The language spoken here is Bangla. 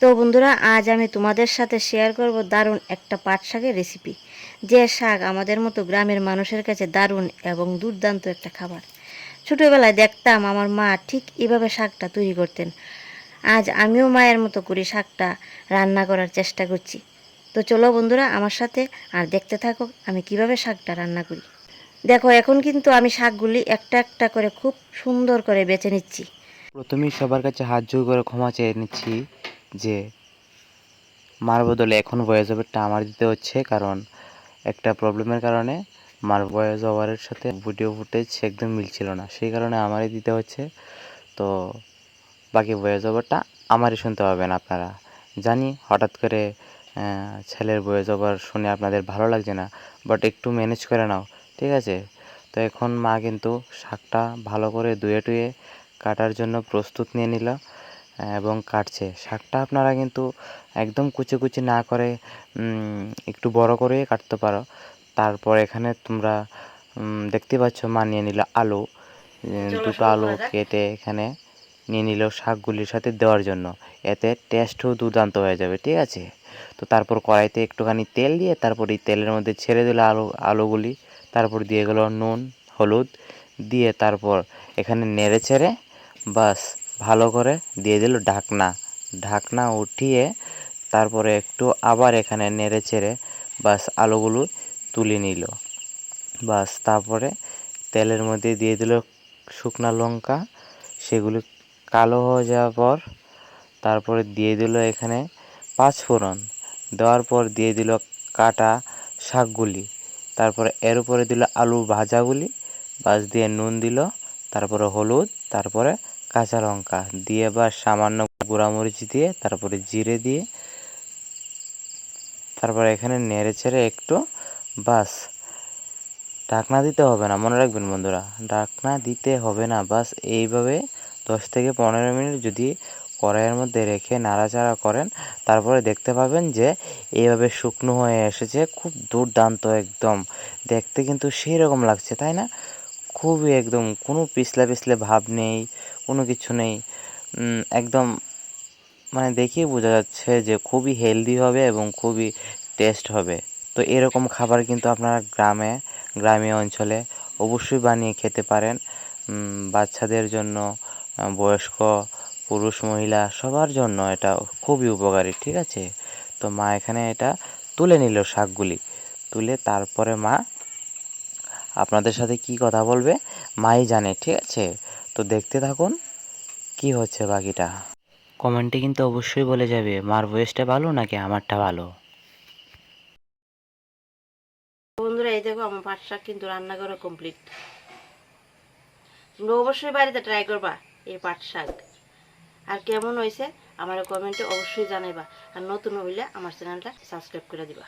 তো বন্ধুরা, আজ আমি তোমাদের সাথে শেয়ার করব দারুণ একটা পাট শাকের রেসিপি। যে শাক আমাদের মতো গ্রামের মানুষের কাছে দারুণ এবং দুর্দান্ত একটা খাবার। ছোটোবেলায় দেখতাম আমার মা ঠিক এভাবে শাকটা তৈরি করতেন। আজ আমিও মায়ের মতো করে শাকটা রান্না করার চেষ্টা করছি। তো চলো বন্ধুরা আমার সাথে, আর দেখতে থাকো আমি কিভাবে শাকটা রান্না করি। দেখো, এখন কিন্তু আমি শাকগুলি একটা একটা করে খুব সুন্দর করে বেছে নিচ্ছি। প্রথমেই সবার কাছে হাত জোড় করে ক্ষমা চেয়ে নিচ্ছি যে মার বদলে এখন ভয়েস ওভারটা আমার দিতে হচ্ছে, কারণ একটা প্রবলেমের কারণে মার ভয়েস ওভারের সাথে ভিডিও ফুটেজ একদম মিলছিল না, সেই কারণে আমারই দিতে হচ্ছে। তো বাকি ভয়েস ওভারটা আমারই শুনতে পাবেন আপনারা। জানি হঠাৎ করে ছেলের ভয়েস ওভার শুনে আপনাদের ভালো লাগছে না, বাট একটু ম্যানেজ করে নাও, ঠিক আছে? তো এখন মা কিন্তু শাকটা ভালো করে ধুয়ে টুয়ে কাটার জন্য প্রস্তুত নিয়ে নিল এবং কাটছে। শাকটা আপনারা কিন্তু একদম কুচি কুচি না করে একটু বড় করে কাটতে পারো। তারপর এখানে তোমরা দেখতে পাচ্ছ মা নিয়ে নিল আলু, দুটো আলু কেটে এখানে নিয়ে নিল শাকগুলির সাথে দেওয়ার জন্য। এতে টেস্টও দুর্দান্ত হয়ে যাবে, ঠিক আছে? তো তারপর কড়াইতে একটুখানি তেল দিয়ে তারপর এই তেলের মধ্যে ছেড়ে দিল আলুগুলি, তারপর দিয়ে গেল নুন হলুদ দিয়ে তারপর এখানে নেড়ে চেড়ে বাস ভালো করে দিয়ে দিল ঢাকনা। ঢাকনা উঠিয়ে তারপরে একটু আবার এখানে নেড়ে চেড়ে বাস আলুগুলো তুলে নিল। বাস তারপরে তেলের মধ্যে দিয়ে দিল শুকনা লঙ্কা, সেগুলো কালো হয়ে যাওয়ার পর তারপরে দিয়ে দিল এখানে পাঁচফোড়ন। দেওয়ার পর দিয়ে দিল কাটা শাকগুলি, তারপরে এর উপরে দিল আলু ভাজাগুলি, বাস দিয়ে নুন দিল, তারপরে হলুদ, তারপরে কাঁচা লঙ্কা দিয়ে বা সামান্য গুঁড়ামরিচ দিয়ে তারপরে জিরে দিয়ে তারপরে এখানে নেড়ে চেড়ে একটু বাস ঢাকনা দিতে হবে না, মনে রাখবেন বন্ধুরা, ঢাকনা দিতে হবে না। বাস এইভাবে 10 থেকে 15 মিনিট যদি কড়াইয়ের মধ্যে রেখে নাড়াচাড়া করেন, তারপরে দেখতে পাবেন যে এইভাবে শুকনো হয়ে এসেছে। খুব দুর্দান্ত একদম দেখতে কিন্তু সেই রকম লাগছে, তাই না? খুবই একদম কোনো পিছলা পিছলে ভাব নেই, কোনো কিছু নেই। একদম মানে দেখেই বোঝা যাচ্ছে যে খুবই হেলদি হবে এবং খুবই টেস্ট হবে। তো এরকম খাবার কিন্তু আপনারা গ্রামীণ অঞ্চলে অবশ্যই বানিয়ে খেতে পারেন। বাচ্চাদের জন্য, বয়স্ক, পুরুষ মহিলা সবার জন্য এটা খুবই উপকারী, ঠিক আছে? তো মা এখানে এটা তুলে নিল শাকগুলি, তুলে তারপরে মা আপনাদের সাথে কি কথা বলবে মাই জানে, ঠিক আছে? তো দেখতে থাকুন কি হচ্ছে বাকিটা। কমেন্টে কিন্তু অবশ্যই বলে যাবে মার ভয়েসটা ভালো নাকি আমারটা ভালো। বন্ধুরা, এই দেখো আমার পাট শাক কিন্তু রান্না করা কমপ্লিট। তোমরা অবশ্যই বাড়িতে ট্রাই করবা এই পাট শাক। আর কেমন হয়েছে আমার কমেন্টে অবশ্যই জানাইবা। আর নতুন হইলে আমার চ্যানেলটা সাবস্ক্রাইব করে দিবা।